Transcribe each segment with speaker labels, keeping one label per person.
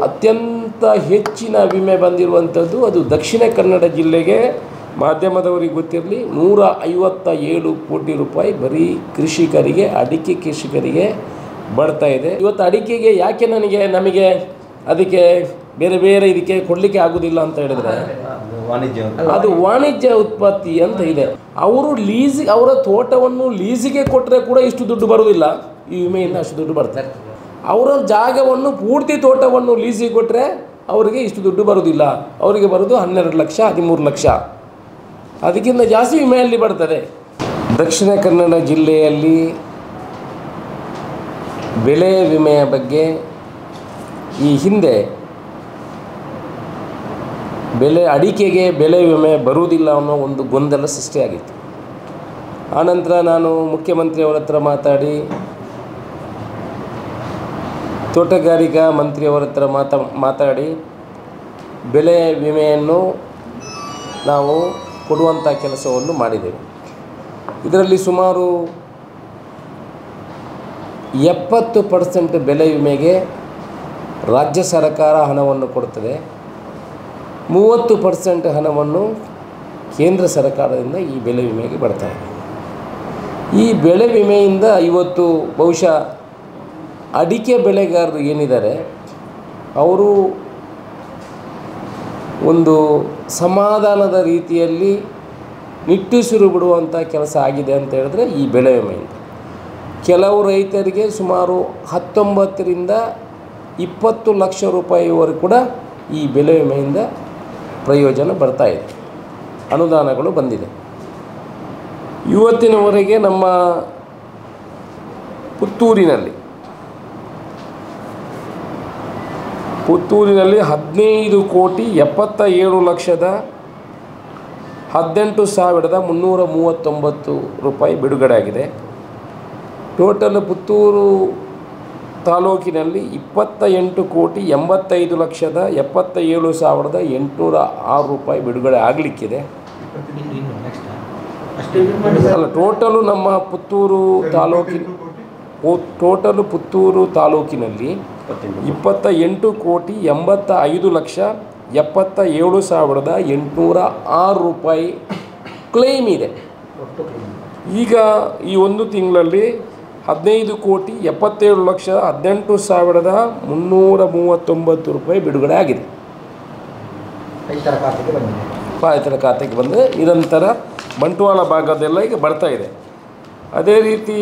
Speaker 1: ಅತ್ಯಂತ ಹೆಚ್ಚಿನ ವಿಮೆ ಬಂದಿರುವಂಥದ್ದು ಅದು ದಕ್ಷಿಣ ಕನ್ನಡ ಜಿಲ್ಲೆಗೆ. ಮಾಧ್ಯಮದವರಿಗೆ ಗೊತ್ತಿರಲಿ, 157 ಕೋಟಿ ರೂಪಾಯಿ ಬರೀ ಕೃಷಿಕರಿಗೆ, ಅಡಿಕೆ ಕೃಷಿಕರಿಗೆ ಬರ್ತಾ ಇದೆ. ಇವತ್ತು ಅಡಿಕೆಗೆ ಯಾಕೆ ನಮಗೆ ಅದಕ್ಕೆ ಬೇರೆ ಬೇರೆ ಇದಕ್ಕೆ ಕೊಡಲಿಕ್ಕೆ ಆಗೋದಿಲ್ಲ ಅಂತ ಹೇಳಿದ್ರೆ, ಅದು ವಾಣಿಜ್ಯ ಉತ್ಪತ್ತಿ ಅಂತ ಇದೆ. ಅವರು ಅವರ ತೋಟವನ್ನು ಲೀಸಿಗೆ ಕೊಟ್ಟರೆ ಕೂಡ ಇಷ್ಟು ದುಡ್ಡು ಬರುವುದಿಲ್ಲ, ಈ ವಿಮೆಯಿಂದ ಅಷ್ಟು ದುಡ್ಡು ಬರ್ತಾರೆ. ಅವರ ಜಾಗವನ್ನು ಪೂರ್ತಿ ತೋಟವನ್ನು ಲೀಸಿಗೆ ಕೊಟ್ಟರೆ ಅವರಿಗೆ ಇಷ್ಟು ದುಡ್ಡು ಬರುವುದಿಲ್ಲ, ಅವರಿಗೆ ಬರೋದು 12 ಲಕ್ಷ 13 ಲಕ್ಷ, ಅದಕ್ಕಿಂತ ಜಾಸ್ತಿ ವಿಮೆಯಲ್ಲಿ ಬರ್ತದೆ. ದಕ್ಷಿಣ ಕನ್ನಡ ಜಿಲ್ಲೆಯಲ್ಲಿ ಬೆಳೆ ವಿಮೆಯ ಬಗ್ಗೆ ಈ ಹಿಂದೆ ಅಡಿಕೆಗೆ ಬೆಳೆ ವಿಮೆ ಬರುವುದಿಲ್ಲ ಅನ್ನೋ ಒಂದು ಗೊಂದಲ ಸೃಷ್ಟಿಯಾಗಿತ್ತು. ಆನಂತರ ನಾನು ಮುಖ್ಯಮಂತ್ರಿಯವರ ಹತ್ರ ಮಾತಾಡಿ, ತೋಟಗಾರಿಕಾ ಮಂತ್ರಿಯವರ ಹತ್ರ ಮಾತಾಡಿ ಬೆಳೆ ವಿಮೆಯನ್ನು ನಾವು ಕೊಡುವಂಥ ಕೆಲಸವನ್ನು ಮಾಡಿದೆವು. ಇದರಲ್ಲಿ ಸುಮಾರು 70% ಬೆಳೆ ವಿಮೆಗೆ ರಾಜ್ಯ ಸರ್ಕಾರ ಹಣವನ್ನು ಕೊಡುತ್ತದೆ, 30% ಹಣವನ್ನು ಕೇಂದ್ರ ಸರ್ಕಾರದಿಂದ ಈ ಬೆಳೆ ವಿಮೆಗೆ ಬರ್ತಾರೆ. ಈ ಬೆಳೆ ವಿಮೆಯಿಂದ ಇವತ್ತು ಬಹುಶಃ ಅಡಿಕೆ ಬೆಳೆಗಾರರು ಏನಿದ್ದಾರೆ ಅವರು ಒಂದು ಸಮಾಧಾನದ ರೀತಿಯಲ್ಲಿ ನಿಟ್ಟುಸಿರು ಬಿಡುವಂಥ ಕೆಲಸ ಆಗಿದೆ ಅಂತ ಹೇಳಿದ್ರೆ ಈ ಬೆಳೆ ವಿಮೆಯಿಂದ. ಕೆಲವು ರೈತರಿಗೆ ಸುಮಾರು 19ರಿಂದ 20 ಲಕ್ಷ ರೂಪಾಯಿವರೆಗೂ ಕೂಡ ಈ ಬೆಳೆ ವಿಮೆಯಿಂದ ಪ್ರಯೋಜನ ಬರ್ತಾ ಇದೆ, ಅನುದಾನಗಳು ಬಂದಿದೆ. ಇವತ್ತಿನವರೆಗೆ ನಮ್ಮ ಪುತ್ತೂರಿನಲ್ಲಿ 15,77,18,339 ರೂಪಾಯಿ ಬಿಡುಗಡೆ ಆಗಿದೆ. ಟೋಟಲ್ ಪುತ್ತೂರು ತಾಲೂಕಿನಲ್ಲಿ 28,85,77,806 ರೂಪಾಯಿ ಬಿಡುಗಡೆ ಆಗಲಿಕ್ಕಿದೆ. ಅಲ್ಲ, ಟೋಟಲು ನಮ್ಮ ಪುತ್ತೂರು ತಾಲೂಕಿನಲ್ಲಿ 28,85,77,806 ರೂಪಾಯಿ ಕ್ಲೈಮ್ ಇದೆ. ಈಗ ಈ ಒಂದು ತಿಂಗಳಲ್ಲಿ 15,77,18,339 ರೂಪಾಯಿ ಬಿಡುಗಡೆ ಆಗಿದೆ. ರೈತರ ಖಾತೆಗೆ ಬಂದರೆ ನಿರಂತರ ಬಂಟ್ವಾಳ ಭಾಗದೆಲ್ಲ ಈಗ ಬರ್ತಾ ಇದೆ. ಅದೇ ರೀತಿ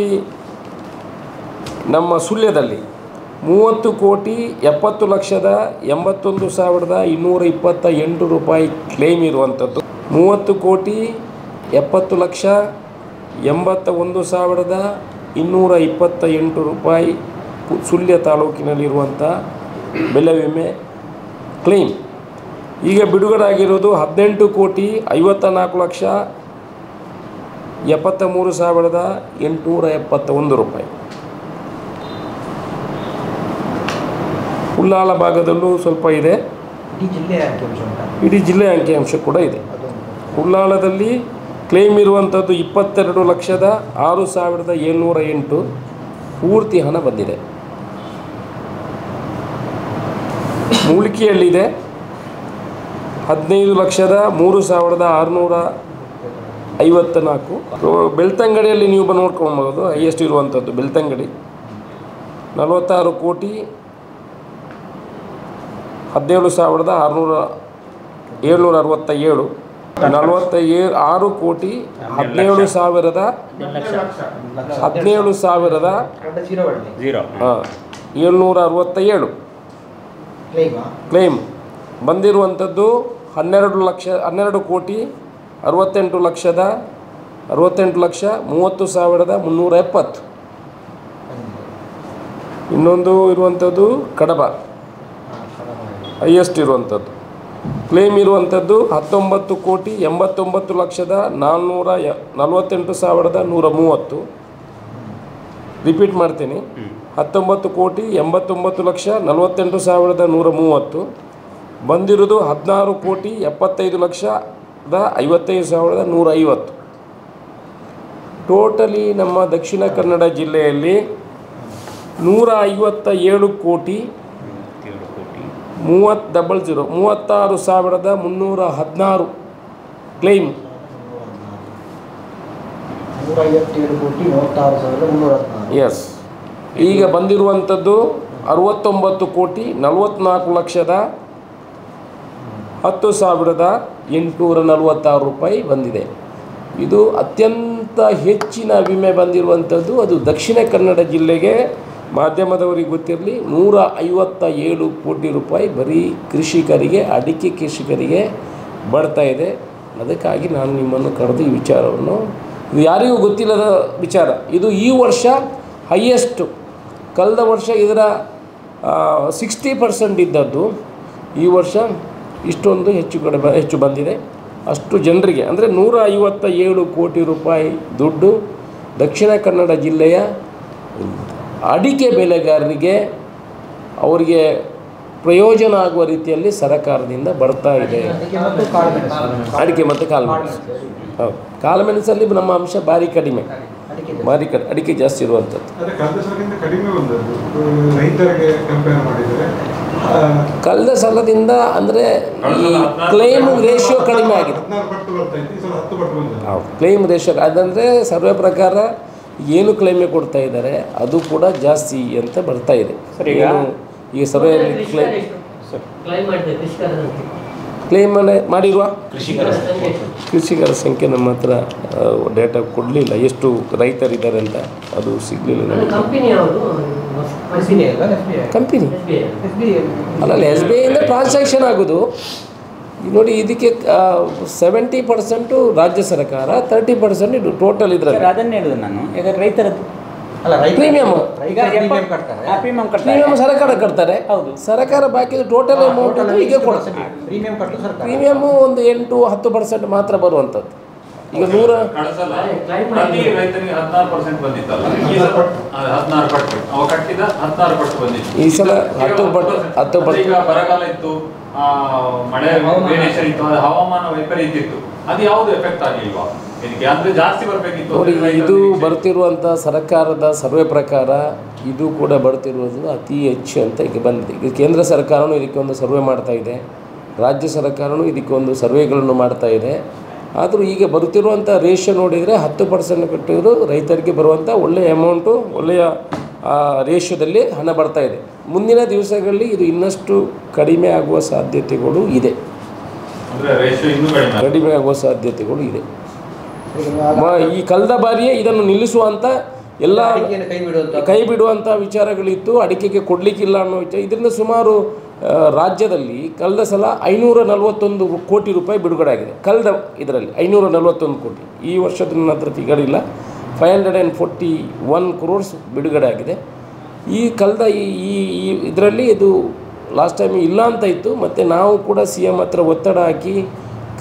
Speaker 1: ನಮ್ಮ ಸುಳ್ಯದಲ್ಲಿ 30,70,81,228 ರೂಪಾಯಿ ಕ್ಲೇಮ್ ಇರುವಂಥದ್ದು. 30,70,81,228 ರೂಪಾಯಿ ಸುಳ್ಯ ತಾಲೂಕಿನಲ್ಲಿರುವಂಥ ಬೆಳೆ ವಿಮೆ ಕ್ಲೇಮ್ ಈಗ ಬಿಡುಗಡೆ ಆಗಿರೋದು 18,54,73,871 ರೂಪಾಯಿ. ಉಳ್ಳಾಲ ಭಾಗದಲ್ಲೂ ಸ್ವಲ್ಪ ಇದೆ, ಇಡೀ ಜಿಲ್ಲೆ ಅಂಕಿಅಂಶ ಕೂಡ ಇದೆ. ಉಳ್ಳಾಲದಲ್ಲಿ ಕ್ಲೇಮ್ ಇರುವಂಥದ್ದು 22,06,708 ಪೂರ್ತಿ ಹಣ ಬಂದಿದೆ. ಮೂಲಿಕೆಯಲ್ಲಿದೆ 15,03,654. ಬೆಳ್ತಂಗಡಿಯಲ್ಲಿ ನೀವು ಬಂದು ನೋಡ್ಕೊಳ್ಬೋದು, ಹೈಯೆಸ್ಟ್ ಇರುವಂಥದ್ದು ಬೆಳ್ತಂಗಡಿ 46,17,767. 46,17,767 ಕ್ಲೇಮ್ ಬಂದಿರುವಂಥದ್ದು 12,68,30,30,30,370. ಇನ್ನೊಂದು ಇರುವಂಥದ್ದು ಕಡಬ ಹೈಯೆಸ್ಟ್ ಇರುವಂಥದ್ದು ಕ್ಲೇಮ್ ಇರುವಂಥದ್ದು 19,89,448,130. ರಿಪೀಟ್ ಮಾಡ್ತೀನಿ, 19,89,48,130 ಬಂದಿರೋದು 16,75,55,150. ಟೋಟಲಿ ನಮ್ಮ ದಕ್ಷಿಣ ಕನ್ನಡ ಜಿಲ್ಲೆಯಲ್ಲಿ 157 36,316 ಕ್ಲೈಮ್.
Speaker 2: 157,36,316.
Speaker 1: ಎಸ್. ಈಗ ಬಂದಿರುವಂಥದ್ದು 69,44,10,846 ರೂಪಾಯಿ ಬಂದಿದೆ. ಇದು ಅತ್ಯಂತ ಹೆಚ್ಚಿನ ವಿಮೆ ಬಂದಿರುವಂಥದ್ದು ಅದು ದಕ್ಷಿಣ ಕನ್ನಡ ಜಿಲ್ಲೆಗೆ. ಮಾಧ್ಯಮದವರಿಗೆ ಗೊತ್ತಿರಲಿ, 157 ಕೋಟಿ ರೂಪಾಯಿ ಬರೀ ಕೃಷಿಕರಿಗೆ, ಅಡಿಕೆ ಕೃಷಿಕರಿಗೆ ಬರ್ತಾ ಇದೆ. ಅದಕ್ಕಾಗಿ ನಾನು ನಿಮ್ಮನ್ನು ಕರೆದು ಈ ವಿಚಾರವನ್ನು, ಇದು ಯಾರಿಗೂ ಗೊತ್ತಿಲ್ಲದ ವಿಚಾರ. ಇದು ಈ ವರ್ಷ ಹೈಯೆಸ್ಟು. ಕಳೆದ ವರ್ಷ ಇದರ 60% ಇದ್ದದ್ದು ಈ ವರ್ಷ ಇಷ್ಟೊಂದು ಹೆಚ್ಚು ಬಂದಿದೆ. ಅಷ್ಟು ಜನರಿಗೆ ಅಂದರೆ 157 ಕೋಟಿ ರೂಪಾಯಿ ದುಡ್ಡು ದಕ್ಷಿಣ ಕನ್ನಡ ಜಿಲ್ಲೆಯ ಅಡಿಕೆ ಬೆಳೆಗಾರರಿಗೆ, ಅವರಿಗೆ ಪ್ರಯೋಜನ ಆಗುವ ರೀತಿಯಲ್ಲಿ ಸರ್ಕಾರದಿಂದ ಬರ್ತಾ ಇದೆ. ಅಡಿಕೆ ಮತ್ತು ಕಾಳುಮೆಣಸು. ಹೌದು, ಕಾಳುಮೆಣಸಲ್ಲಿ ನಮ್ಮ ಅಂಶ ಭಾರಿ ಕಡಿಮೆ, ಅಡಿಕೆ ಜಾಸ್ತಿ ಇರುವಂಥದ್ದು. ಕಳೆದ ಸಲದಿಂದ ಅಂದರೆ ಈ ಕ್ಲೈಮ್ ರೇಷಿಯೋ ಕಡಿಮೆ ಆಗಿದೆ. ಹೌದು, ಕ್ಲೈಮ್ ರೇಷಿಯೋ ಅದಂದರೆ ಸರ್ವೆ ಪ್ರಕಾರ ಏನು ಕ್ಲೈಮೇ ಕೊಡ್ತಾ ಇದ್ದಾರೆ ಅದು ಕೂಡ ಜಾಸ್ತಿ ಅಂತ ಬರ್ತಾ ಇದೆ. ಈ ಸಭೆಯಲ್ಲಿ ಕ್ಲೈಮ್ ಮಾಡಿರುವ ಕೃಷಿಕರ ಸಂಖ್ಯೆ ನಮ್ಮ ಹತ್ರ ಡೇಟಾ ಕೊಡಲಿಲ್ಲ, ಎಷ್ಟು ರೈತರಿದ್ದಾರೆ ಅಂತ ಅದು ಸಿಗಲಿಲ್ಲ ನಮಗೆ. ಕಂಪನಿ ಅಲ್ಲ, SBI ಇಂದ ಟ್ರಾನ್ಸಾಕ್ಷನ್ ಆಗೋದು. ನೋಡಿ, ಇದಕ್ಕೆ 70% ರಾಜ್ಯ ಸರ್ಕಾರ, 30% ಇದು ಟೋಟಲ್ ಇದರಲ್ಲಿ.
Speaker 3: ಅದನ್ನೇ ಹೇಳುದು ನಾನು. ಈಗ ರೈತರದ್ದು
Speaker 1: ಪ್ರೀಮಿಯಮ್ ಸರ್ಕಾರ ಕಟ್ತಾರೆ.
Speaker 3: ಹೌದು,
Speaker 1: ಸರ್ಕಾರ ಬಾಕಿ ಟೋಟಲ್ ಅಮೌಂಟ್ ಈಗ ಕೊಡ್ತಾರೆ. ಪ್ರೀಮಿಯಮ್ ಒಂದು 8-10% ಮಾತ್ರ ಬರುವಂಥದ್ದು. ಈಗ 100
Speaker 4: ಪ್ರತಿ ರೈತನಿಗೆ 16% ಬಂದಿತ್ತಲ್ಲ,
Speaker 1: ಈ ಸಲ 10%.
Speaker 4: ಈಗ ಬರಗಾಲ ಇತ್ತು, ಮಳೆ ಇತ್ತು, ಹವಾಮಾನ ವೈಪರೀತ್ಯ ಇತ್ತು, ಅದು ಯಾವುದು ಎಫೆಕ್ಟ್ ಆಗಿಲ್ವಾ ಇದಕ್ಕೆ? ಅಂದ್ರೆ ಜಾಸ್ತಿ ಬರಬೇಕಿತ್ತು.
Speaker 1: ನೋಡಿ, ಇದು ಬರ್ತಿರುವಂಥ ಸರ್ಕಾರದ ಸರ್ವೆ ಪ್ರಕಾರ ಇದು ಕೂಡ ಬರ್ತಿರುವುದು ಅತಿ ಹೆಚ್ಚು ಅಂತ ಈಗ ಬಂದಿದೆ. ಈಗ ಕೇಂದ್ರ ಸರ್ಕಾರವೂ ಇದಕ್ಕೆ ಒಂದು ಸರ್ವೆ ಮಾಡ್ತಾ ಇದೆ, ರಾಜ್ಯ ಸರ್ಕಾರವೂ ಇದಕ್ಕೆ ಒಂದು ಸರ್ವೆಗಳನ್ನು ಮಾಡ್ತಾ ಇದೆ. ಆದರೂ ಈಗ ಬರುತ್ತಿರುವಂಥ ರೇಷಿಯೋ ನೋಡಿದರೆ 10% ಕಟ್ಟಿದ್ರು ರೈತರಿಗೆ ಬರುವಂಥ ಒಳ್ಳೆಯ ಅಮೌಂಟು, ಒಳ್ಳೆಯ ರೇಷಿಯೋದಲ್ಲಿ ಹಣ ಬರ್ತಾ ಇದೆ. ಮುಂದಿನ ದಿವಸಗಳಲ್ಲಿ ಇದು ಇನ್ನಷ್ಟು ಕಡಿಮೆ ಆಗುವ ಸಾಧ್ಯತೆಗಳು ಇದೆ. ಕಡಿಮೆ ಆಗುವ ಸಾಧ್ಯತೆಗಳು ಇದೆ. ಈ ಕಳೆದ ಬಾರಿಯೇ ಇದನ್ನು ನಿಲ್ಲಿಸುವಂಥ ಎಲ್ಲ ಕೈ ಬಿಡುವಂಥ ವಿಚಾರಗಳಿತ್ತು. ಅಡಿಕೆಗೆ ಕೊಡಲಿಕ್ಕಿಲ್ಲ ಅನ್ನೋ ವಿಚಾರ. ಇದರಿಂದ ಸುಮಾರು ರಾಜ್ಯದಲ್ಲಿ ಕಳೆದ ಸಲ 541 ಕೋಟಿ ರೂಪಾಯಿ ಬಿಡುಗಡೆ ಆಗಿದೆ. ಕಳೆದ ಇದರಲ್ಲಿ 541 ಕೋಟಿ. ಈ ವರ್ಷದ ನನ್ನ ಹತ್ರ ಫಿಗರ್ ಇಲ್ಲ. 541 crores ಬಿಡುಗಡೆ ಆಗಿದೆ. ಈ ಕಳೆದ ಈ ಇದರಲ್ಲಿ ಇದು ಲಾಸ್ಟ್ ಟೈಮ್ ಇಲ್ಲ ಅಂತ ಇತ್ತು. ಮತ್ತು ನಾವು ಕೂಡ CM ಹತ್ರ ಒತ್ತಡ ಹಾಕಿ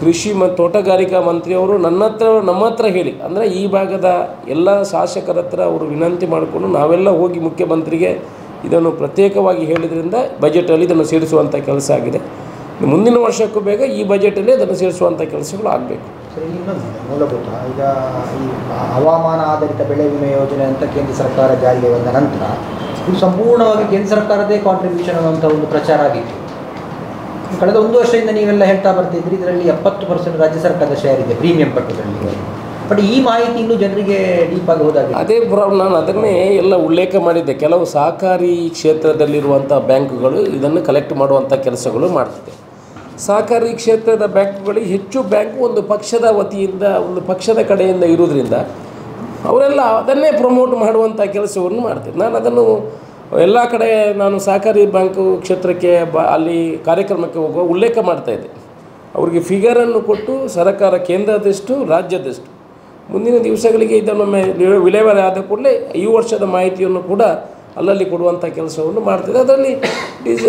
Speaker 1: ಕೃಷಿ ಮತ್ತು ತೋಟಗಾರಿಕಾ ಮಂತ್ರಿಯವರು ನಮ್ಮ ಹತ್ರ ಹೇಳಿ, ಅಂದರೆ ಈ ಭಾಗದ ಎಲ್ಲ ಶಾಸಕರ ಹತ್ರ ಅವರು ವಿನಂತಿ ಮಾಡಿಕೊಂಡು ನಾವೆಲ್ಲ ಹೋಗಿ ಮುಖ್ಯಮಂತ್ರಿಗೆ ಇದನ್ನು ಪ್ರತ್ಯೇಕವಾಗಿ ಹೇಳಿದ್ರಿಂದ ಬಜೆಟಲ್ಲಿ ಇದನ್ನು ಸೇರಿಸುವಂಥ ಕೆಲಸ ಆಗಿದೆ. ಮುಂದಿನ ವರ್ಷಕ್ಕೂ ಬೇಗ ಈ ಬಜೆಟಲ್ಲಿ ಅದನ್ನು ಸೇರಿಸುವಂಥ ಕೆಲಸಗಳು ಆಗಬೇಕು.
Speaker 2: ಮೂಲಭೂತ ಈಗ ಈ ಹವಾಮಾನ ಆಧಾರಿತ ಬೆಳೆ ವಿಮೆ ಯೋಜನೆ ಅಂತ ಕೇಂದ್ರ ಸರ್ಕಾರ ಜಾರಿಗೆ ಬಂದ ನಂತರ ಇದು ಸಂಪೂರ್ಣವಾಗಿ ಕೇಂದ್ರ ಸರ್ಕಾರದೇ ಕಾಂಟ್ರಿಬ್ಯೂಷನ್ ಅನ್ನುವಂಥ ಒಂದು ಪ್ರಚಾರ ಆಗಿತ್ತು. ಕಳೆದ 1 ವರ್ಷದಿಂದ ನೀವೆಲ್ಲ ಹೇಳ್ತಾ ಬರ್ತಿದ್ರಿ ಇದರಲ್ಲಿ 70% ರಾಜ್ಯ ಸರ್ಕಾರದ ಶೇರ್ ಇದೆ ಪ್ರೀಮಿಯಂ ಕಟ್ಟುವುದರಲ್ಲಿ. ಬಟ್ ಈ ಮಾಹಿತಿ ಇನ್ನೂ ಜನರಿಗೆ ಡೀಪಾಗಿ ಹೋದಾಗ
Speaker 1: ಅದೇ ಪ್ರಾಬ್ಲಮ್. ನಾನು ಅದನ್ನೇ ಎಲ್ಲ ಉಲ್ಲೇಖ ಮಾಡಿದ್ದೆ. ಕೆಲವು ಸಹಕಾರಿ ಕ್ಷೇತ್ರದಲ್ಲಿರುವಂಥ ಬ್ಯಾಂಕುಗಳು ಇದನ್ನು ಕಲೆಕ್ಟ್ ಮಾಡುವಂಥ ಕೆಲಸಗಳು ಮಾಡ್ತಿದೆ. ಸಹಕಾರಿ ಕ್ಷೇತ್ರದ ಬ್ಯಾಂಕುಗಳಿಗೆ ಹೆಚ್ಚು ಬ್ಯಾಂಕು ಒಂದು ಪಕ್ಷದ ವತಿಯಿಂದ, ಒಂದು ಪಕ್ಷದ ಕಡೆಯಿಂದ ಇರೋದ್ರಿಂದ ಅವರೆಲ್ಲ ಅದನ್ನೇ ಪ್ರಮೋಟ್ ಮಾಡುವಂಥ ಕೆಲಸವನ್ನು ಮಾಡ್ತಾರೆ. ನಾನು ಅದನ್ನು ಎಲ್ಲ ಕಡೆ ನಾನು ಸಹಕಾರಿ ಬ್ಯಾಂಕು ಕ್ಷೇತ್ರಕ್ಕೆ ಅಲ್ಲಿ ಕಾರ್ಯಕ್ರಮಕ್ಕೆ ಹೋಗುವ ಉಲ್ಲೇಖ ಮಾಡ್ತಾಯಿದ್ದೆ. ಅವರಿಗೆ ಫಿಗರನ್ನು ಕೊಟ್ಟು ಸರ್ಕಾರ ಕೇಂದ್ರದಷ್ಟು ರಾಜ್ಯದಷ್ಟು ಮುಂದಿನ ದಿವಸಗಳಿಗೆ ಇದನ್ನು ವಿಲೇವಾರಿ ಆದ ಕೂಡಲೇ ಈ ವರ್ಷದ ಮಾಹಿತಿಯನ್ನು ಕೂಡ ಅಲ್ಲಲ್ಲಿ ಕೊಡುವಂಥ ಕೆಲಸವನ್ನು ಮಾಡ್ತಿದೆ. ಅದರಲ್ಲಿ ಈಸ್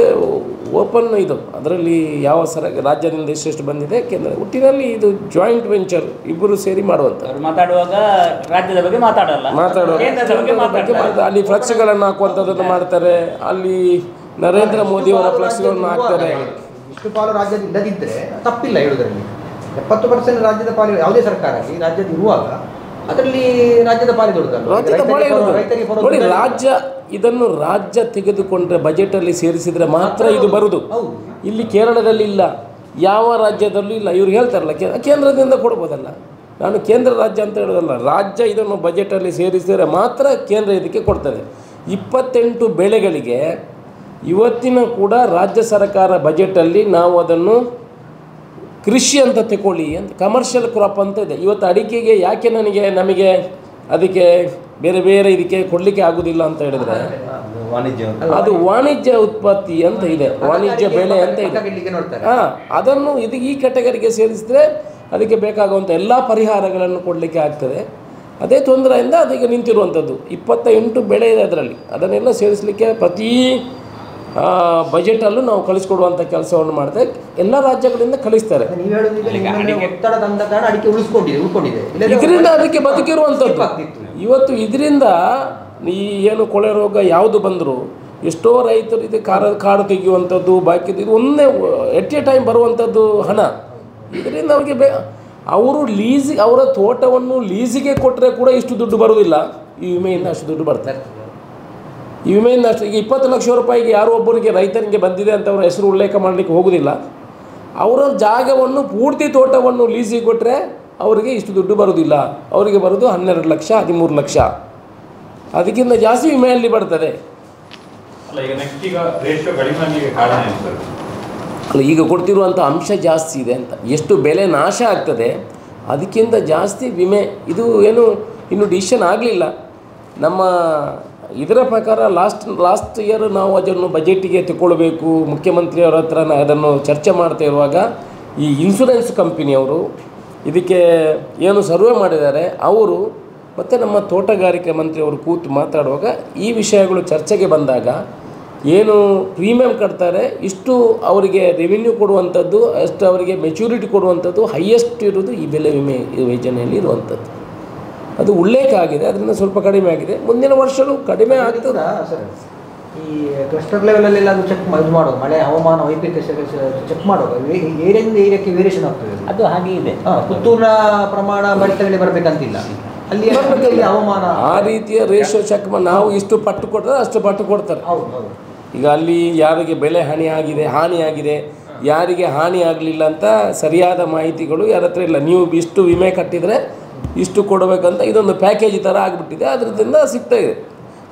Speaker 1: ಓಪನ್ ಇದು, ಅದರಲ್ಲಿ ಯಾವ ರಾಜ್ಯದಿಂದ ಎಷ್ಟೆಷ್ಟು ಬಂದಿದೆ, ಕೇಂದ್ರ ಒಟ್ಟಿನಲ್ಲಿ ಇದು ಜಾಯಿಂಟ್ ವೆಂಚರ್, ಇಬ್ಬರು ಸೇರಿ ಮಾಡುವಂಥ.
Speaker 3: ಮಾತಾಡುವಾಗ ರಾಜ್ಯದ ಬಗ್ಗೆ ಮಾತಾಡುವಾಗ
Speaker 1: ಅಲ್ಲಿ ಫ್ಲೆಕ್ಸ್ಗಳನ್ನು ಹಾಕುವಂಥದ್ದನ್ನು ಮಾಡ್ತಾರೆ. ಅಲ್ಲಿ ನರೇಂದ್ರ ಮೋದಿಯವರ ಫ್ಲೆಕ್ಸ್ಗಳನ್ನು ಹಾಕ್ತಾರೆ.
Speaker 2: ಇಷ್ಟು ಪಾಲು ರಾಜ್ಯದ ಇಲ್ಲದಿದ್ದರೆ ತಪ್ಪಿಲ್ಲ ಹೇಳುವುದರಲ್ಲಿ. 70% ರಾಜ್ಯದ ಪಾಲು ಯಾವುದೇ ಸರ್ಕಾರ ಆಗಲಿ ರಾಜ್ಯದ ಇರುವಾಗ ಅದರಲ್ಲಿ ರಾಜ್ಯದ ಪಾಲು ದೊಡ್ಡದಲ್ಲ.
Speaker 1: ರಾಜ್ಯದ ಪಾಲು ನೋಡಿ, ರಾಜ್ಯ ಇದನ್ನು ರಾಜ್ಯ ತೆಗೆದುಕೊಂಡ್ರೆ ಬಜೆಟಲ್ಲಿ ಸೇರಿಸಿದರೆ ಮಾತ್ರ ಇದು ಬರುವುದು.
Speaker 2: ಹೌದು.
Speaker 1: ಇಲ್ಲಿ ಕೇರಳದಲ್ಲಿ ಇಲ್ಲ, ಯಾವ ರಾಜ್ಯದಲ್ಲೂ ಇಲ್ಲ. ಇವ್ರು ಹೇಳ್ತಾರಲ್ಲ ಕೇಂದ್ರದಿಂದ ಕೊಡ್ಬೋದಲ್ಲ. ನಾನು ಕೇಂದ್ರ ರಾಜ್ಯ ಅಂತ ಹೇಳೋದಲ್ಲ, ರಾಜ್ಯ ಇದನ್ನು ಬಜೆಟಲ್ಲಿ ಸೇರಿಸಿದರೆ ಮಾತ್ರ ಕೇಂದ್ರ ಇದಕ್ಕೆ ಕೊಡ್ತದೆ. 28 ಬೆಳೆಗಳಿಗೆ ಇವತ್ತಿನ ಕೂಡ ರಾಜ್ಯ ಸರ್ಕಾರ ಬಜೆಟಲ್ಲಿ ನಾವು ಅದನ್ನು ಕೃಷಿ ಅಂತ ತಗೊಳ್ಳಿ ಅಂತ, ಕಮರ್ಷಿಯಲ್ ಕ್ರಾಪ್ ಅಂತ ಇದೆ. ಇವತ್ತು ಅಡಿಕೆಗೆ ಯಾಕೆ ನಮಗೆ ಅದಕ್ಕೆ ಬೇರೆ ಬೇರೆ ಇದಕ್ಕೆ ಕೊಡಲಿಕ್ಕೆ ಆಗೋದಿಲ್ಲ ಅಂತ ಹೇಳಿದರೆ, ಅದು ವಾಣಿಜ್ಯ ಉತ್ಪತ್ತಿ ಅಂತ ಇದೆ, ವಾಣಿಜ್ಯ ಬೆಳೆ ಅಂತ ಇದೆ. ಅದನ್ನು ಈ ಕ್ಯಾಟಗರಿಗೆ ಸೇರಿಸಿದ್ರೆ ಅದಕ್ಕೆ ಬೇಕಾಗುವಂಥ ಎಲ್ಲ ಪರಿಹಾರಗಳನ್ನು ಕೊಡಲಿಕ್ಕೆ ಆಗ್ತದೆ. ಅದೇ ತೊಂದರೆಯಿಂದ ಅದಕ್ಕೆ ನಿಂತಿರುವಂಥದ್ದು. 28 ಬೆಳೆ ಇದೆ ಅದರಲ್ಲಿ, ಅದನ್ನೆಲ್ಲ ಸೇರಿಸಲಿಕ್ಕೆ ಪ್ರತಿ ಬಜೆಟಲ್ಲೂ ನಾವು ಕಳಿಸ್ಕೊಡುವಂಥ ಕೆಲಸವನ್ನು ಮಾಡ್ತೇವೆ. ಎಲ್ಲ ರಾಜ್ಯಗಳಿಂದ ಕಳಿಸ್ತಾರೆ. ಇದರಿಂದ ಅದಕ್ಕೆ ಬದುಕಿರುವಂಥದ್ದು. ಇವತ್ತು ಇದರಿಂದ ಈ ಏನು ಕೊಳೆ ರೋಗ ಯಾವುದು ಬಂದರೂ ಎಷ್ಟೋ ರೈತರು ಇದು ಕಾಡು ತೆಗೆಯುವಂಥದ್ದು, ಬಾಕಿ ಇದು ಒಂದೇ ಎಟ್ ಎ ಟೈಮ್ ಬರುವಂಥದ್ದು ಹಣ. ಇದರಿಂದ ಅವ್ರಿಗೆ ಅವರು ಲೀಸಿಗೆ ಅವರ ತೋಟವನ್ನು ಲೀಸಿಗೆ ಕೊಟ್ಟರೆ ಕೂಡ ಇಷ್ಟು ದುಡ್ಡು ಬರುವುದಿಲ್ಲ. ಈ ವಿಮೆಯಿಂದ ಅಷ್ಟು ದುಡ್ಡು ಬರ್ತಾರೆ. ಈ ವಿಮೆಯಿಂದ ಅಷ್ಟು. ಈಗ 20 ಲಕ್ಷ ರೂಪಾಯಿಗೆ ಯಾರೋ ಒಬ್ಬರಿಗೆ ರೈತನಿಗೆ ಬಂದಿದೆ ಅಂತ ಅವರ ಹೆಸರು ಉಲ್ಲೇಖ ಮಾಡಲಿಕ್ಕೆ ಹೋಗೋದಿಲ್ಲ. ಅವರ ಜಾಗವನ್ನು ಪೂರ್ತಿ ತೋಟವನ್ನು ಲೀಸಿಗೆ ಕೊಟ್ಟರೆ ಅವರಿಗೆ ಇಷ್ಟು ದುಡ್ಡು ಬರುವುದಿಲ್ಲ. ಅವರಿಗೆ ಬರೋದು 12 ಲಕ್ಷ 13 ಲಕ್ಷ, ಅದಕ್ಕಿಂತ ಜಾಸ್ತಿ ವಿಮೆಯಲ್ಲಿ ಬರ್ತದೆ. ಅಲ್ಲ, ಈಗ ಕೊಡ್ತಿರುವಂಥ ಅಂಶ ಜಾಸ್ತಿ ಇದೆ ಅಂತ. ಎಷ್ಟು ಬೆಲೆ ನಾಶ ಆಗ್ತದೆ ಅದಕ್ಕಿಂತ ಜಾಸ್ತಿ ವಿಮೆ. ಇದು ಏನು ಇನ್ನೂ ಡಿಸಿಷನ್ ಆಗಲಿಲ್ಲ. ನಮ್ಮ ಇದರ ಪ್ರಕಾರ ಲಾಸ್ಟ್ ಇಯರ್ ನಾವು ಅದನ್ನು ಬಜೆಟಿಗೆ ತಗೊಳ್ಬೇಕು, ಮುಖ್ಯಮಂತ್ರಿಯವರ ಹತ್ರ ಅದನ್ನು ಚರ್ಚೆ ಮಾಡ್ತಾ ಇರುವಾಗ ಈ ಇನ್ಶೂರೆನ್ಸ್ ಕಂಪನಿಯವರು ಇದಕ್ಕೆ ಏನು ಸರ್ವೆ ಮಾಡಿದ್ದಾರೆ ಅವರು ಮತ್ತು ನಮ್ಮ ತೋಟಗಾರಿಕೆ ಮಂತ್ರಿಯವರು ಕೂತು ಮಾತಾಡುವಾಗ ಈ ವಿಷಯಗಳು ಚರ್ಚೆಗೆ ಬಂದಾಗ ಏನು ಪ್ರೀಮಿಯಂ ಕಟ್ತಾರೆ ಇಷ್ಟು ಅವರಿಗೆ ರೆವಿನ್ಯೂ ಕೊಡುವಂಥದ್ದು, ಅಷ್ಟು ಅವರಿಗೆ ಮೆಚುರಿಟಿ ಕೊಡುವಂಥದ್ದು ಹೈಯೆಸ್ಟ್ ಇರೋದು ಈ ಬೆಳೆ ವಿಮೆ ಯೋಜನೆಯಲ್ಲಿ ಇರುವಂಥದ್ದು. ಅದು ಉಲ್ಲೇಖ ಆಗಿದೆ, ಅದರಿಂದ ಸ್ವಲ್ಪ ಕಡಿಮೆ ಆಗಿದೆ. ಮುಂದಿನ ವರ್ಷವೂ ಕಡಿಮೆ ಆಗ್ತದೆ
Speaker 2: ಸರ್. ಈ ಕ್ಲಸ್ಟರ್ ಲೆವೆಲಲ್ಲೆಲ್ಲ ಅದು ಚೆಕ್ ಇದು ಮಾಡೋದು, ಮಳೆ ಹವಾಮಾನ ವೈಪರೀತ್ಯ ಚೆಕ್ ಮಾಡೋದು, ಏರಿಯಾದಿಂದ ಏರಿಯಾಕ್ಕೆ ವೇರಿಯೇಷನ್ ಆಗ್ತದೆ.
Speaker 3: ಅದು ಹಾಗೆ ಇದೆ.
Speaker 2: ಪುತ್ತೂರಿನ ಪ್ರಮಾಣ ಬಳಿತಗಳಿಗೆ ಬರಬೇಕಂತಿಲ್ಲ, ಅಲ್ಲಿ ಹವಾಮಾನ
Speaker 1: ಆ ರೀತಿಯ ರೇಷಿಯೋ ಚೆಕ್ ಮಾಡಿ ನಾವು ಇಷ್ಟು ಪಟ್ಟು ಕೊಟ್ಟರೆ ಅಷ್ಟು ಪಟ್ಟು ಕೊಡ್ತಾರೆ.
Speaker 2: ಹೌದು ಹೌದು.
Speaker 1: ಈಗ ಅಲ್ಲಿ ಯಾರಿಗೆ ಬೆಳೆ ಹಾನಿಯಾಗಿದೆ, ಯಾರಿಗೆ ಹಾನಿ ಆಗಲಿಲ್ಲ ಅಂತ ಸರಿಯಾದ ಮಾಹಿತಿಗಳು ಯಾರ ಹತ್ರ ಇಲ್ಲ. ನೀವು ಇಷ್ಟು ವಿಮೆ ಕಟ್ಟಿದರೆ ಇಷ್ಟು ಕೊಡಬೇಕಂತ ಇದೊಂದು ಪ್ಯಾಕೇಜ್ ಥರ ಆಗಿಬಿಟ್ಟಿದೆ, ಅದರಿಂದ ಸಿಗ್ತಾಯಿದೆ.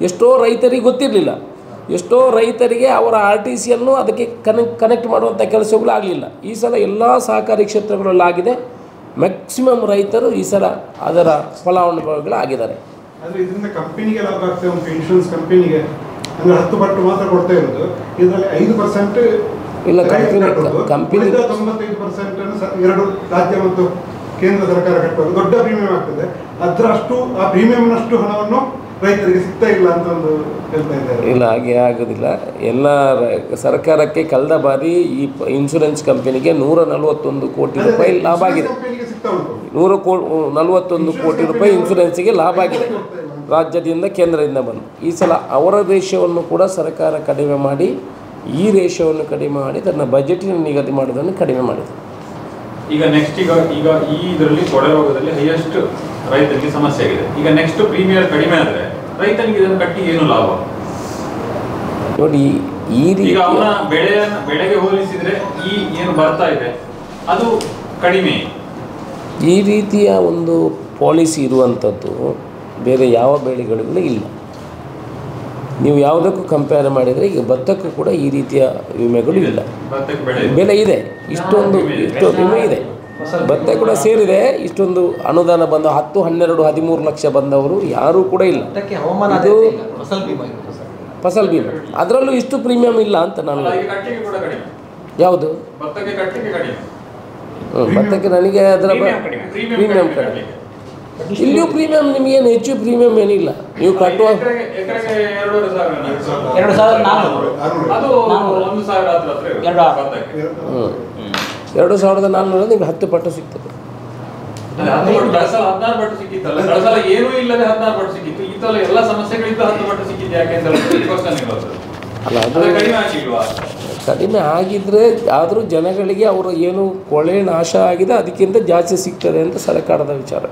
Speaker 1: ಎಷ್ಟೋ ರೈತರಿಗೆ ಗೊತ್ತಿರಲಿಲ್ಲ, ಎಷ್ಟೋ ರೈತರಿಗೆ ಅವರ RTCಯನ್ನು ಅದಕ್ಕೆ ಕನೆಕ್ಟ್ ಮಾಡುವಂಥ ಕೆಲಸಗಳು ಆಗಲಿಲ್ಲ. ಈ ಸಲ ಎಲ್ಲ ಸಹಕಾರಿ ಕ್ಷೇತ್ರಗಳಲ್ಲಾಗಿದೆ. ಮ್ಯಾಕ್ಸಿಮಮ್ ರೈತರು ಈ ಸಲ ಅದರ ಫಲಾನುಭವಿಗಳಾಗಿದ್ದಾರೆ.
Speaker 5: ಆದರೆ ಇದರಿಂದ ಕಂಪನಿಗೆ ಲಾಭ ಆಗ್ತದೆ, ಒಂದು ಇನ್ಶೂರೆನ್ಸ್ ಕಂಪನಿಗೆ ಅಂದರೆ 10 ಪಟ್ಟು ಮಾತ್ರ ಕೊಡ್ತಾ ಇರೋದು. ಇದರಲ್ಲಿ 5%
Speaker 1: ಇಲ್ಲ, ಕಂಪನಿ
Speaker 5: 95% ಎರಡು ರಾಜ್ಯ ಮತ್ತು ಕೇಂದ್ರ ಸರ್ಕಾರ ಕಟ್ಟುವಾಗ ದೊಡ್ಡ ಪ್ರೀಮಿಯಂ ಆಗ್ತದೆ. ಅದರಷ್ಟು ಆ ಪ್ರೀಮಿಯಂನಷ್ಟು ಹಣವನ್ನು ರೈತರಿಗೆ ಸಿಗ್ತಾ ಇಲ್ಲ ಅಂತ ಒಂದು ಹೇಳ್ತಾ ಇದ್ದಾರೆ.
Speaker 1: ಇಲ್ಲ, ಹಾಗೆ ಆಗೋದಿಲ್ಲ. ಎಲ್ಲ ಸರ್ಕಾರಕ್ಕೆ ಕಳೆದ ಬಾರಿ ಈ ಇನ್ಶೂರೆನ್ಸ್ ಕಂಪನಿಗೆ 141 ಕೋಟಿ ರೂಪಾಯಿ ಲಾಭ ಆಗಿದೆ. 141 ಕೋಟಿ ರೂಪಾಯಿ ಇನ್ಶೂರೆನ್ಸಿಗೆ ಲಾಭ ಆಗಿದೆ ರಾಜ್ಯದಿಂದ, ಕೇಂದ್ರದಿಂದ ಬಂದು. ಈ ಸಲ ಅವರ ರೇಷಿಯೋವನ್ನು ಕೂಡ ಸರ್ಕಾರ ಕಡಿಮೆ ಮಾಡಿ, ಈ ರೇಷಿಯೋವನ್ನು ಕಡಿಮೆ ಮಾಡಿ ತನ್ನ ಬಜೆಟಿನ ನಿಗದಿ ಮಾಡೋದನ್ನು ಕಡಿಮೆ ಮಾಡಿದೆ.
Speaker 4: ಈಗ ನೆಕ್ಸ್ಟ್ ಈಗ ಈ ಇದರಲ್ಲಿ ಕೊಳೆ ರೋಗದಲ್ಲಿ ಹೈಯೆಸ್ಟ್ ರೈತರಿಗೆ ಸಮಸ್ಯೆ ಆಗಿದೆ. ಈಗ ನೆಕ್ಸ್ಟ್ ಪ್ರೀಮಿಯರ್ ಕಡಿಮೆ ಆದರೆ ರೈತನಿಗೆ ಇದನ್ನು ಕಟ್ಟಿ ಏನು ಲಾಭ?
Speaker 1: ನೋಡಿ, ಈ ರೀತಿ
Speaker 4: ಅವನ ಬೆಳೆಗೆ ಹೋಲಿಸಿದ್ರೆ ಈ ಏನು ಬರ್ತಾ ಇದೆ ಅದು ಕಡಿಮೆ.
Speaker 1: ಈ ರೀತಿಯ ಒಂದು ಪಾಲಿಸಿ ಇರುವಂಥದ್ದು ಬೇರೆ ಯಾವ ಬೆಳೆಗಳಿಗೂ ಇಲ್ಲ. ನೀವು ಯಾವುದಕ್ಕೂ ಕಂಪೇರ್ ಮಾಡಿದರೆ ಈಗ ಭತ್ತಕ್ಕೂ ಕೂಡ ಈ ರೀತಿಯ ವಿಮೆಗಳು ಇಲ್ಲ. ಬೆಲೆ ಇದೆ, ಇಷ್ಟೊಂದು ವಿಮೆ ಇದೆ. ಭತ್ತ ಕೂಡ ಸೇರಿದೆ. ಇಷ್ಟೊಂದು ಅನುದಾನ ಬಂದ 10, 12, 13 ಲಕ್ಷ ಬಂದವರು ಯಾರೂ ಕೂಡ ಇಲ್ಲ. ಇದು ಫಸಲ್ ಬಿಮಾ, ಅದರಲ್ಲೂ ಇಷ್ಟು ಪ್ರೀಮಿಯಂ ಇಲ್ಲ ಅಂತ ನಾನು. ಯಾವುದು ಭತ್ತಕ್ಕೆ ನನಗೆ ಅದರ ಪ್ರೀಮಿಯಂ ಕಡಿಮೆ. ಇಲ್ಲಿಯೂ ಪ್ರೀಮಿಯಂ ನಿಮಗೇನು ಹೆಚ್ಚು ಪ್ರೀಮಿಯಂ ಏನಿಲ್ಲ. ನೀವು ಕಟ್ಟುವ 2,400 ನಿಮ್ಗೆ 10 ಪಟ್ಟು ಸಿಗ್ತದೆ. ಅಲ್ಲ, ಅದು ಕಡಿಮೆ ಆಗಿದ್ರೆ ಆದರೂ ಜನಗಳಿಗೆ ಅವರು ಏನು ಕೊಳೆ ನಾಶ ಆಗಿದೆ ಅದಕ್ಕಿಂತ ಜಾಸ್ತಿ ಸಿಗ್ತದೆ ಅಂತ ಸರ್ಕಾರದ ವಿಚಾರ.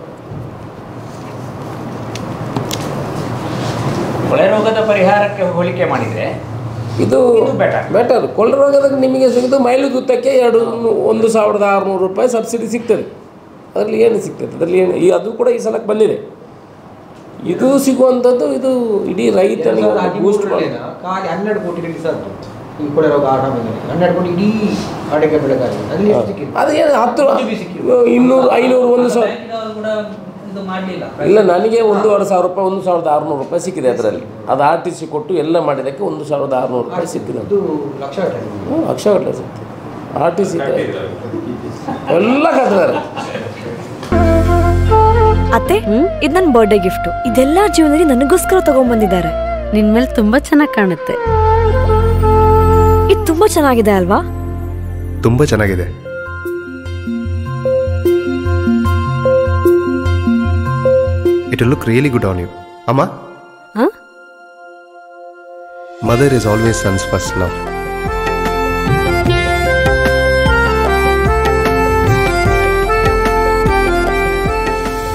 Speaker 3: ಕೊಳೆ ರೋಗದ ಪರಿಹಾರಕ್ಕೆ ಹೋಲಿಕೆ ಮಾಡಿದರೆ
Speaker 1: ಇದು ಬೆಟರ್. ಕೊಳ್ಳರೋಗದಾಗ ನಿಮಗೆ ಸಿಗೋದು ಮೈಲು ಉದ್ದಕ್ಕೆ 1,600 ರೂಪಾಯಿ ಸಬ್ಸಿಡಿ ಸಿಗ್ತದೆ. ಅದರಲ್ಲಿ ಏನು ಸಿಗ್ತದೆ, ಅದರಲ್ಲಿ ಏನು ಅದು ಕೂಡ ಈ ಸಲಕ್ಕೆ ಬಂದಿದೆ. ಇದು ಸಿಗುವಂಥದ್ದು ಇದು ಇಡೀ ರೈತನಿಗೆ ಬೂಸ್ಟ್ ಮಾಡಿ.
Speaker 2: ಖಾಲಿ 12 ಕೋಟಿ ರಿಲೀಸ್ ಆಯಿತು ಈ ಕೊಳೆ ರೋಗ ಆ ಟೈಮಿನಲ್ಲಿ. 12 ಕೋಟಿ ಇಡೀ ಅಡಿಕೆ ಬೆಳೆಗಾರರಿಗೆ ಅದರಲ್ಲಿ ಎಷ್ಟು ಸಿಕ್ಕಿದೆ?
Speaker 1: ಅದು ಏನು 10 200 500 1,000 ಇಲ್ಲ, ನನಗೆ 1,500 ರೂಪಾಯಿ 1,600 ರೂಪಾಯಿ ಸಿಕ್ಕಿದೆ ಅದರಲ್ಲಿ. ಅದು RTC ಕೊಟ್ಟು ಎಲ್ಲ ಮಾಡಿದ್ದಕ್ಕೆ 1,600 ರೂಪಾಯಿ ಸಿಕ್ಕಿದೆ.
Speaker 2: ಅದು
Speaker 1: ಲಕ್ಷಗಟ್ಟಲೆ ಸಿಕ್ಕಿದೆ. RTC ಎಲ್ಲ ಕಟ್ಟಿದ್ದಾರೆ.
Speaker 6: ಅತ್ತೆ, ಇದು ನನ್ನ ಬರ್ಡೇ ಗಿಫ್ಟ್. ಇದೆಲ್ಲ ಜೀವನದಲ್ಲಿ ನನಗೋಸ್ಕರ ತಗೊಂಡ್ಬಂದಿದ್ದಾರೆ.
Speaker 7: ನಿನ್ ಮೇಲೆ ತುಂಬಾ ಚೆನ್ನಾಗಿ ಕಾಣುತ್ತೆ.
Speaker 6: ಇದು ತುಂಬಾ ಚೆನ್ನಾಗಿದೆ ಅಲ್ವಾ?
Speaker 8: ತುಂಬಾ ಚೆನ್ನಾಗಿದೆ. It will look really good on you. Amma?
Speaker 7: Huh?
Speaker 8: Mother is always son's first love.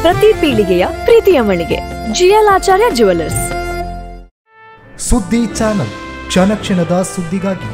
Speaker 6: ಪ್ರತಿ ಪೀಳಿಗೆಯ ಪ್ರೀತಿಯ ಮಳಿಗೆ GL ಆಚಾರ್ಯ ಜುವೆಲ್ಲರ್ಸ್.
Speaker 9: ಸುದ್ದಿ ಚಾನಲ್, ಕ್ಷಣ ಕ್ಷಣದ ಸುದ್ದಿಗಾಗಿ.